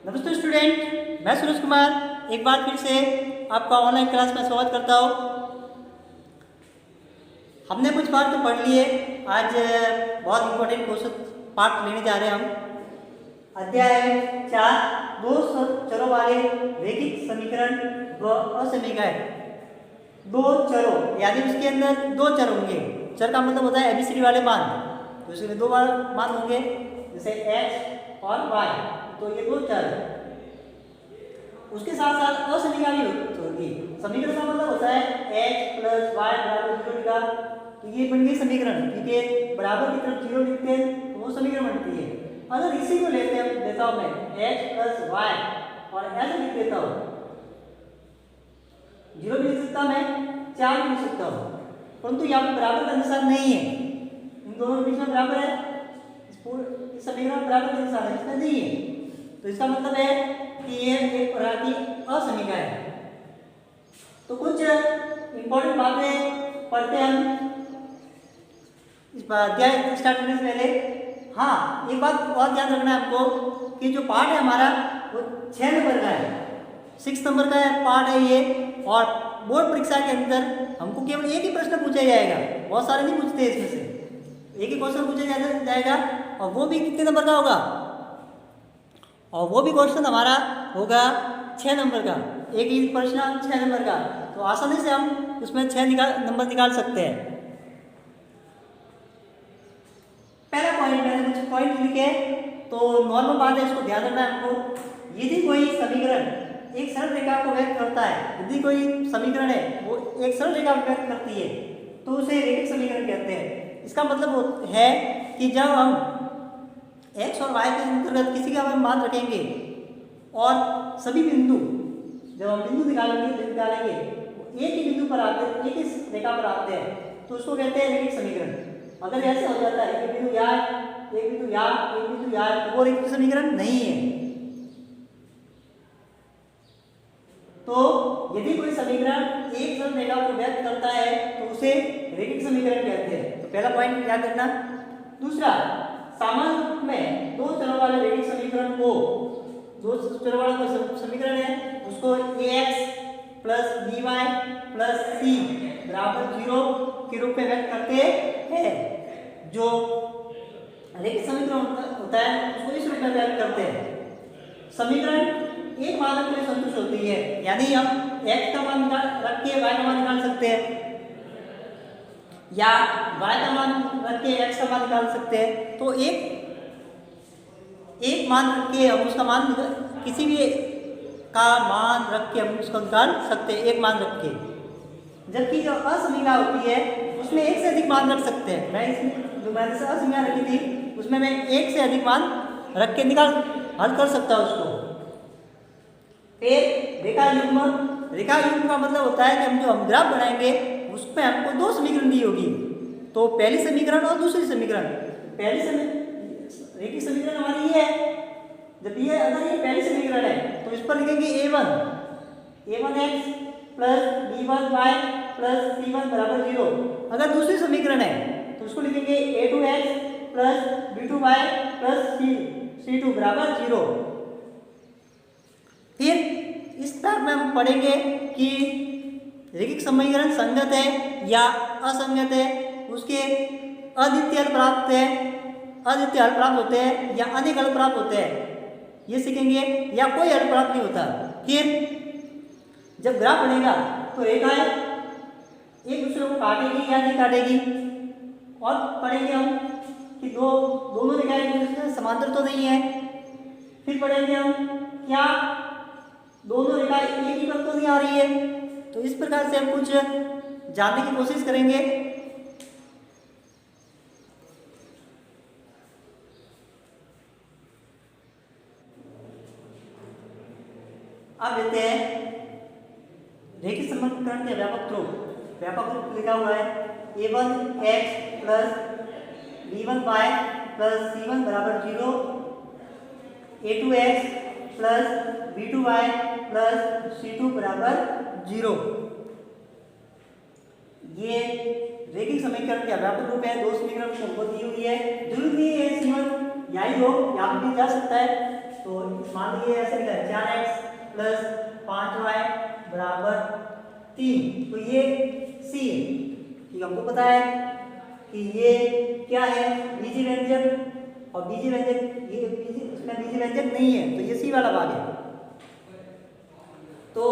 नमस्ते स्टूडेंट, मैं सुरेश कुमार एक बार फिर से आपका ऑनलाइन क्लास में स्वागत करता हूँ। हमने कुछ पार्ट तो पढ़ लिए। आज बहुत इंपॉर्टेंट क्वेश्चन पार्ट लेने जा रहे हैं हम। अध्याय 4 दो चरों वाले रैखिक समीकरण व असमीकरण। दो चरों यानी उसके अंदर दो चर होंगे। चर का मतलब होता है एबीसीडी वाले मान। तो इसमें दो मान होंगे जैसे एक्स और वाई। तो ये दो चर, उसके साथ साथ असमीकरण होगी। समीकरण का मतलब होता है x प्लस वाई बराबर 0 लिखा। तो ये बन गई समीकरण, क्योंकि बराबर की तरफ 0 लिखते हैं तो वो समीकरण बनती है। अगर इसी को लेता हूँ मैं x प्लस वाई और ऐसे लिख देता हूँ, 0 भी लिख सकता हूँ मैं, 4 भी लिख सकता हूँ, परंतु यहाँ पर बराबर का निशान नहीं है। इन दोनों के बीच में बराबर है, इस समीकरण बराबर का निशान है, इसमें नहीं है। तो इसका मतलब है कि ये एक प्रकार की असमीकरण है। तो कुछ इंपॉर्टेंट बातें पढ़ते हैं हम इस अध्याय स्टार्ट करने से पहले। हाँ, एक बात और ध्यान रखना है आपको कि जो पार्ट है हमारा वो 6 नंबर का है, 6 नंबर का पार्ट है ये। और बोर्ड परीक्षा के अंदर हमको केवल एक ही प्रश्न पूछा जाएगा, बहुत सारे नहीं पूछते इसमें से, एक ही क्वेश्चन पूछा जाएगा और वो भी कितने नंबर का होगा, और वो भी क्वेश्चन हमारा होगा 6 नंबर का। एक ही प्रश्न 6 नंबर का, तो आसानी से हम उसमें 6 नंबर निकाल सकते हैं। पहला पॉइंट, मैंने कुछ पॉइंट लिखे तो नॉर्मल बात है, इसको ध्यान रखना है हमको। यदि कोई समीकरण एक सरल रेखा को व्यक्त करता है, यदि कोई समीकरण है वो एक सरल रेखा को व्यक्त करती है तो उसे रैखिक समीकरण कहते हैं। इसका मतलब है कि जब हम x और y के अंतर्गत किसी का हम मान रखेंगे और सभी बिंदु, जब हम बिंदु निकालेंगे एक ही बिंदु पर आते हैं, एक ही रेखा पर आते हैं, तो उसको कहते हैं रैखिक समीकरण। अगर ऐसे हो जाता है एक बिंदु यहाँ, एक बिंदु यहाँ, एक बिंदु यहाँ, तो वो रैखिक समीकरण नहीं है। तो यदि कोई समीकरण एक सरल रेखा को व्यक्त करता है तो उसे रैखिक समीकरण कहते हैं। तो पहला पॉइंट याद रखना। दूसरा, सामान्य रूप में दो चरों वाले रैखिक समीकरण को, दो चरों वाला समीकरण है उसको ax plus by plus c बराबर 0 के रूप में व्यक्त करते हैं। जो रैखिक समीकरण होता है उसको इस रूप में व्यक्त करते हैं। समीकरण एक मानक में संतुष्ट होती है, यानी हम x का मान रख के y का मान निकाल सकते हैं, या y का मान रख के x का मान निकाल सकते हैं। तो एक मान रख के हम उसका मान, किसी भी का मान रख के हम उसको निकाल सकते हैं, एक मान रख के। जबकि जो असमीकरण होती है उसमें एक से अधिक मान रख सकते हैं। मैं इसमें जो मैंने असमीकरण रखी थी उसमें मैं एक से अधिक मान रख के हल कर सकता हूँ उसको। फिर रेखा युग्म। रेखा युग्म का मतलब होता है कि हम ग्राफ बनाएंगे उसमें हमको दो समीकरण दी होगी, तो पहली समीकरण और दूसरी समीकरण। पहली रैखिक समीकरण हमारी ये है, जब ये अगर ये पहली समीकरण है तो इस पर लिखेंगे a1x plus b1y plus c1 बराबर 0। अगर दूसरी समीकरण है तो उसको लिखेंगे a2x plus b2y plus c2 बराबर 0। फिर इस पार्ट में हम पढ़ेंगे कि रैखिक समीकरण संगत है या असंगत है, उसके अद्वितीय हल प्राप्त है, अद्वितीय हल प्राप्त होते हैं या अनेक हल प्राप्त होते हैं, ये सीखेंगे, या कोई हल प्राप्त नहीं होता। फिर जब ग्राफ बनेगा तो रेखाएं एक दूसरे को काटेगी या नहीं काटेगी, और पढ़ेंगे हम कि दोनों रेखाएं एक दूसरे से समांतर तो नहीं है। फिर पढ़ेंगे हम क्या दोनों रेखाएं एक ही पर तो नहीं आ रही है। तो इस प्रकार से हम कुछ जानने की कोशिश करेंगे। अब लेते हैं रैखिक समीकरण के व्यापक रूप। व्यापक रूप लिखा हुआ है a1x plus b1y plus c1 बराबर 0, a2x plus b2y plus c2 बराबर 0। ये रैखिक समीकरण का व्यापक रूप है। दो समीकरण हमको दी हुई है, जरूरी नहीं है c1 या ही हो, यहाँ पे भी जा सकता है। तो मान लीजिए ऐसे लिखा है 4x प्लस 5y बराबर 3, तो ये सी है। ठीक, हमको पता है कि ये क्या है, बीजी व्यंजक, और बीजी व्यंजक ये इसमें बीजी व्यंजक नहीं है, तो ये सी वाला भाग है। तो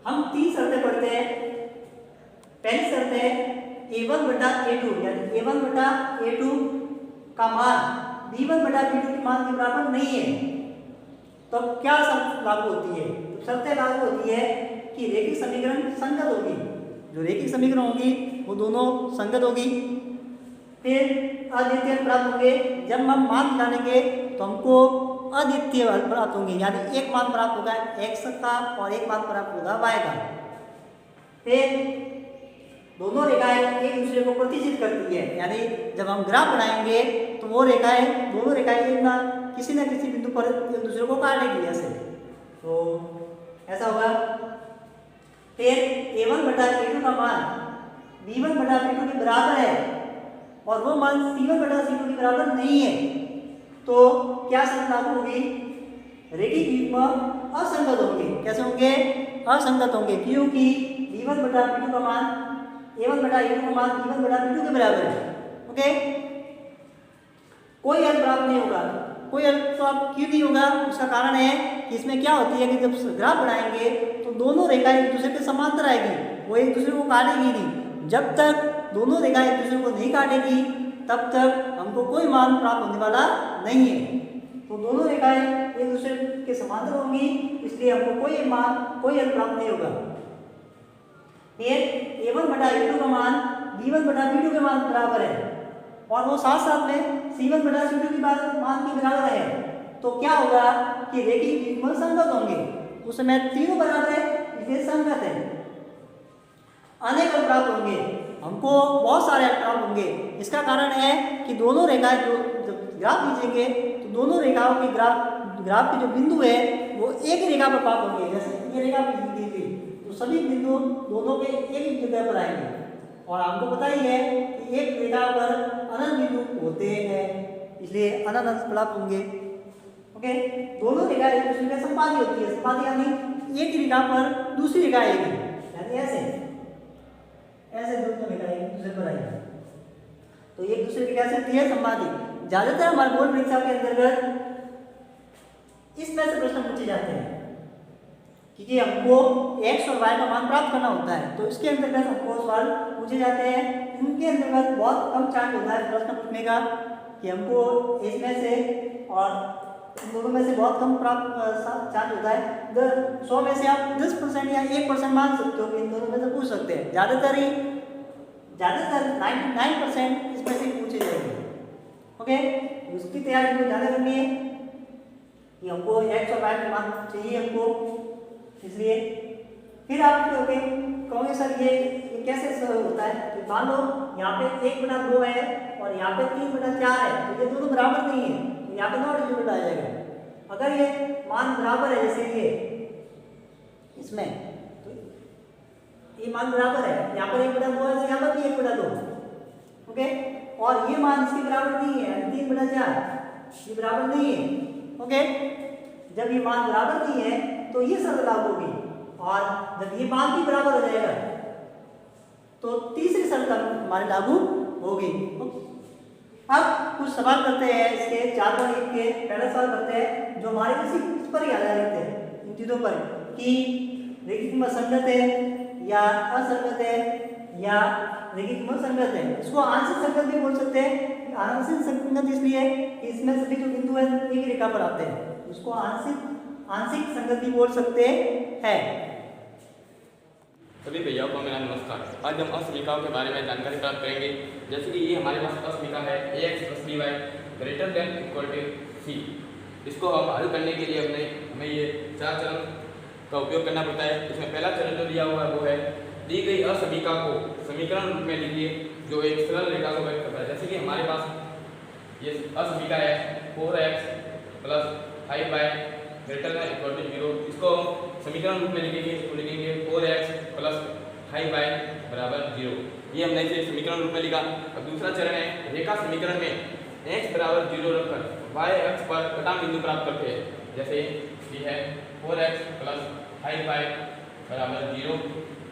हम 3 शर्तें पढ़ते हैं। पहली शर्त है a1 बटा a2, यानी a1 बटा a2 का मान b1 बटा b2 के मान के बराबर नहीं है। तो क्या शर्त लागू होती है? तो शर्तें लागू होती है कि रेखिक समीकरण संगत होगी, जो रेखिक समीकरण होगी वो दोनों संगत होगी। फिर अद्वितीय प्राप्त होंगे। जब हम मान निकालेंगे तो हमको अद्वितीय प्राप्त होंगे, यानी एक मान प्राप्त होगा x का और एक मान प्राप्त होगा y का। फिर दोनों रेखाएं एक दूसरे को प्रतिच्छेद करती है, यानी जब हम ग्राफ बनाएंगे तो वो रेखाएं, दोनों रेखाएं किसी न किसी बिंदु पर एक दूसरे को काटेंगी ऐसे, तो ऐसा होगा। फिर a1 बटा a2 का मान b1 बटा b2 के बराबर है और वो मान c1 बटा c2 के बराबर नहीं है, तो क्या शर्त लागू होगी? रेखिक युग्म असंगत होंगे। कैसे होंगे? असंगत होंगे, क्योंकि b1 बटा b2 का मान a1 बटा a2 का मान b1 बटा b2 के बराबर है। ओके, कोई हल प्राप्त नहीं होगा। कोई हल प्राप्त क्यों नहीं होगा? उसका कारण है कि इसमें क्या होती है कि जब ग्राफ बनाएंगे तो दोनों रेखाएं एक दूसरे के समांतर आएगी, वो एक दूसरे को काटेगी नहीं। जब तक दोनों रेखाएं एक दूसरे को नहीं काटेगी तब तक हमको कोई मान प्राप्त होने वाला नहीं है। तो दोनों रेखाएं एक दूसरे के समांतर होंगी, इसलिए हमको कोई मान, कोई हल प्राप्त नहीं होगा। फिर a1 बटा a2 का मान b1 बटा b2 के मान बराबर है और वो साथ साथ में c1 बटा c2 के मान के बराबर है, तो क्या होगा कि रेखिक युग्म संगत होंगे। उस समय तीनों बराबर है, इसलिए संगत है। अनेक हल प्राप्त होंगे, हमको बहुत सारे हल प्राप्त होंगे। इसका कारण है कि दोनों रेखाएं जो ग्राफ खींचेंगे तो दोनों रेखाओं के ग्राफ के जो बिंदु है वो एक ही रेखा पर प्राप्त होंगे। जैसे ये रेखा दी गई तो सभी बिंदु दोनों के एक ही जगह पर आएंगे, और आपको पता ही है कि एक रेखा पर अनंत बिंदु होते हैं, इसलिए अनंत अंश प्राप्त होंगे। ओके, दोनों रेखा एक दूसरे के संपादी होती है। संपादी यानी एक रेखा पर दूसरी रेखा आएगी, यानी ऐसे ऐसे दोनों रेखा एक दूसरे पर आएगी, तो एक दूसरे की क्या होती है? संपादी। ज्यादातर हमारे बोर्ड परीक्षा के अंतर्गत इस तरह से प्रश्न पूछे जाते हैं, क्योंकि हमको x और y का मान प्राप्त करना होता है, तो इसके अंतर्गत हमको सवाल पूछे जाते हैं। इनके अंतर्गत बहुत कम चांस होता है प्रश्न पूछने का कि हमको इसमें से और इन दोनों में से बहुत कम प्राप्त चांस होता है। 100 में से आप 10% या 1% मान सकते हो कि इन दोनों में से पूछ सकते हैं। ज़्यादातर 99% इसमें से पूछे जाएंगे। ओके, उसकी तैयारी को ज़्यादा करनी है कि हमको x और y का मान चाहिए हमको, इसलिए फिर आप कहोगे सर ये कैसे होता है? तो मान लो यहाँ पे 1/2 है और यहाँ पे 3/4 है, तो ये दोनों बराबर नहीं है, तो यहाँ पे नॉट डिविजिबल आ जाएगा। अगर ये मान बराबर है, जैसे ये इसमें, तो ये मान बराबर है, यहाँ पर 1/2 है तो यहाँ पर भी 1/2। ओके, और ये मान इसके बराबर नहीं है, 3/4 ये बराबर नहीं है। ओके, जब ये मान बराबर नहीं है तो ये शर्त लागू होगी, और जब ये मान भी बराबर हो जाएगा तो तीसरी शर्त हमारे लागू होगी। अब कुछ सवाल करते हैं इसके 4.1 के। पहला सवाल करते हैं जो हमारे इस पर ही आधारित है, इन चीजों पर, कि रेखिक संगत है या असंगत है या रेखिक संगत है। इसको आंशिक संगत भी बोल सकते हैं। आंशिक संगत इसलिए कि इसमें सभी जो बिंदु है एक रेखा पर आते हैं, उसको आंशिक संगत भी बोल सकते हैं। सभी भैयाओं को मेरा नमस्कार। आज हम असमीकाओं के बारे में जानकारी प्राप्त करेंगे। जैसे कि ये हमारे पास असमीका है ax + by greater than equal to c। इसको हम हल करने के लिए हमें ये 4 चरण का उपयोग करना पड़ता है। इसमें पहला चरण जो दिया हुआ है वो है दी गई असमीका को समीकरण रूप में लिखिए जो एक सरल रेखा को व्यक्त करता है। जैसे कि हमारे पास ये असमीका है 4x + 5y greater than equal to 0। इसको समीकरण रूप में लिखेंगे, तो लिखेंगे 4x + 5y = 0। ये हमने इसे समीकरण रूप में लिखा। अब दूसरा चरण है रेखा समीकरण में x बराबर 0 रखकर y अक्ष पर घटांक बिंदु प्राप्त करते हैं। जैसे ये है 4x प्लस 5y बराबर 0,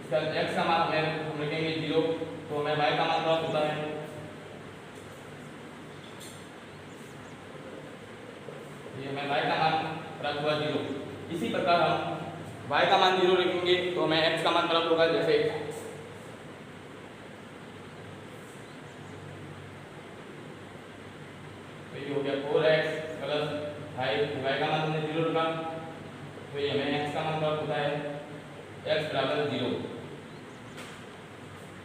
इसका x का मान हम रखेंगे 0, तो हमें y का मान प्राप्त होता है। ये हमें y का मान प्राप्त हुआ 0। इसी प्रकार हम y का मान 0 रखेंगे तो हमें x का मान प्राप्त होगा। जैसे ये हो गया 4x प्लस 5, y का मान हमने 0 रखा तो ये हमें x का मान प्राप्त होता है x बराबर 0।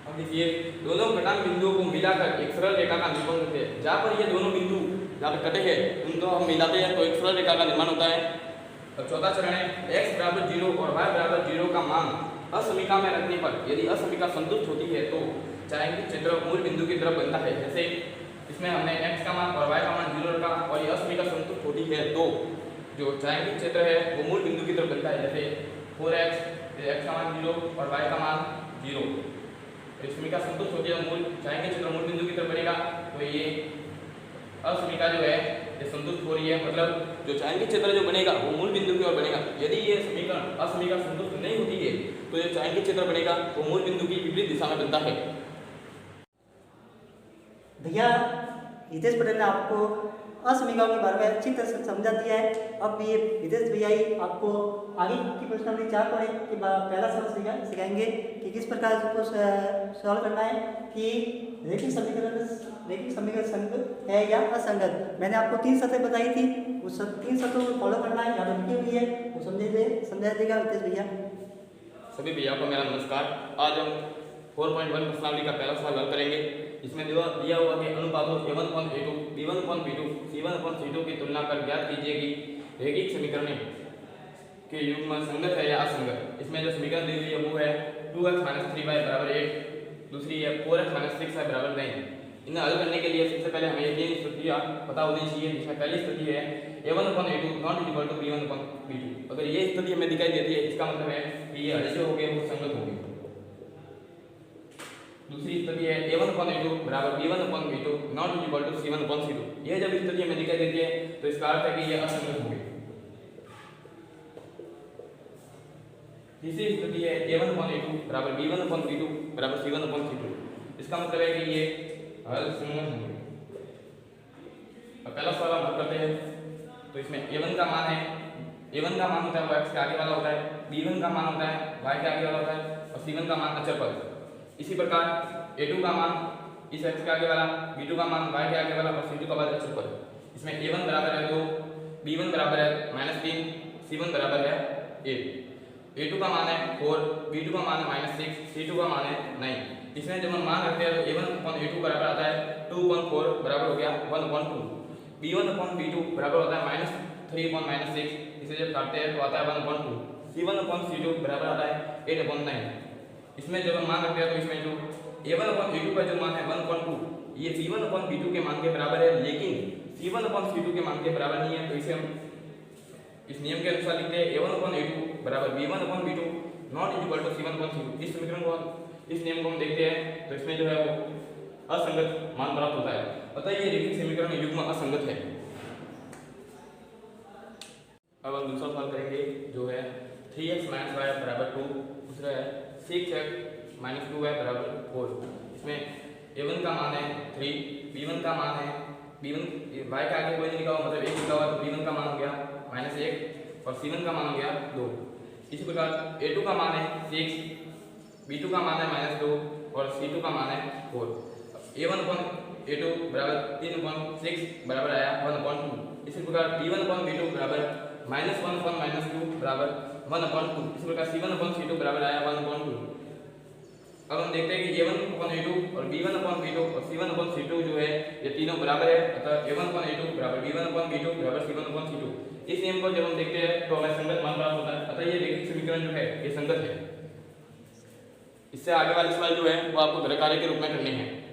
अब देखिए दोनों घटांक बिंदुओं को मिलाकर एक सरल रेखा का निरूपण करते हैं। जहाँ पर ये दोनों बिंदु जहाँ पे कटे हैं उनको हम मिलाते हैं तो एक सरल रेखा का निर्माण होता है। और चौथा चरण है x बराबर 0 और y बराबर 0 का मान असमीका में रखने पर यदि असमीका संतुष्ट होती है तो छायांकित क्षेत्र मूल बिंदु की तरफ बनता है। जैसे इसमें हमने x का मान और y का मान 0 रखा और ये असमीका संतुष्ट होती है तो जो छायांकित क्षेत्र है वो मूल बिंदु की तरफ बनता है। जैसे 4x, x का मान 0 और y का मान 0, असमीका संतुष्ट होती है मूल छायांकित क्षेत्र मूल बिंदु की तरफ बनेगा। तो ये असमीका जो है ये संतुष्ट हो रही है, मतलब जो छायांकित क्षेत्र जो बनेगा वो मूल बिंदु की ओर बनेगा। यदि ये समीकरण असमीका संतुष्ट नहीं होती है तो जो छायांकित क्षेत्र बनेगा वो मूल बिंदु की विपरीत दिशा में बनता है। भैया हितेश पटेल ने आपको असमीकाओं के बारे में अच्छी तरह से समझा दिया है। अब ये हितेश भैया ही आपको आगे की प्रश्नावली 4 पढ़े के बाद पहला सवाल सिखाएंगे कि किस प्रकार उसको सॉल्व करना है कि रैखिक समीकरण संगत है या असंगत। मैंने आपको 3 शर्तें बताई थी, उस 3 शर्तों को फॉलो करना है। यहाँ पर लिखी हुई है वो समझा देगा हितेश भैया। सभी भैया को मेरा नमस्कार। आज हम 4.1 प्रश्नावली का पहला सवाल हल करेंगे। इसमें दिया हुआ है अनुपातों a1/a2, b1/b2, c1/c2 की तुलना कर ज्ञात कीजिए कि रैखिक समीकरण के युग्म संगत है या असंगत। इसमें जो समीकरण दी हुई है वो है 2x - 3y बराबर 8, दूसरी है 4x - 6y बराबर 9। इन्हें हल करने के लिए सबसे पहले हमें ये 3 स्थितियां पता होनी चाहिए। जिसमें पहली स्थिति है a1/a2 not equal to b1/b2। अगर ये स्थिति हमें दिखाई देती है इसका मतलब है कि ये हल जो हो गए वो संगत होंगे। दूसरी स्थिति है a1/a2 बराबर b1/b2 not equal to c1/c2। यह जब स्थिति हमें दिखाई देती है तो इसका अर्थ है कि ये असंगत होंगे। तीसरी स्थिति है a1/a2 बराबर b1/b2 बराबर c1/c2। इसका मतलब है कि ये हल संगत होंगे। अब पहला सवाल हम हल करते हैं। तो इसमें a1 का मान है, a1 का मान होता है वो x के आगे वाला होता है, b1 का मान होता है y के आगे वाला होता है और c1 का मान अचर पद। इसी प्रकार a2 का मान इस x के आगे वाला, b2 का मान y के आगे वाला और c2 का मान अचर पद। इसमें a1 बराबर है 2, b1 बराबर है -3, c1 बराबर है 8, a2 का मान है 4, b2 का मान है -6, c2 का मान है 9। इसमें जब हम मान रखते हैं तो a1/a2 बराबर आता है 2/4 बराबर हो गया 1/2, b1/b2 बराबर होता है -3/6, इसे जब काटते हैं तो आता है 1/2, c1/c2 बराबर आता है 8/9। इसमें जब हम मान रखते हैं तो इसमें जो a1/a2 का जो मान है 1/2 ये c1/b2 के मान के बराबर है, लेकिन c1/c2 के मान के बराबर नहीं है। तो इसे हम इस नियम के अनुसार लिखते हैं a1/a2 बराबर b1/b2 not equal to c1/c2। इस समीकरण को इस नियम को हम देखते हैं तो इसमें जो है वो असंगत मान प्राप्त होता है। अतः ये रैखिक समीकरण युग्म असंगत है। अब हम दूसरा सवाल करेंगे जो है 3x - y बराबर 2, दूसरा है 6x - 2y बराबर 4। इसमें a1 का मान है 3, b1 का मान है b1 y के आगे कोई नहीं लिखा हुआ मतलब 1 लिखा हुआ तो b1 का मान हो गया -1 और c1 का मान हो गया 2। इसी प्रकार a2 का मान है 6, b2 का मान है -2 और c2 का मान है 4। a1/a2 बराबर 3/6 बराबर आया 1/2। इसी प्रकार b1/b2 बराबर -1/-2 बराबर 1/2। इसी प्रकार c1/c2 बराबर आया 1/2। अब हम देखते हैं कि a1/a2 और b1/b2 और c1/c2 जो है ये तीनों बराबर है। अतः a1/a2 बराबर b1/b2 बराबर c1/c2। इस नियम को जब हम देखते हैं तो हमें संगत मान प्राप्त होता है। अतः ये रैखिक समीकरण जो है ये संगत है। इससे आगे वाले सवाल जो है वो आपको घर कार्य के रूप में करने हैं।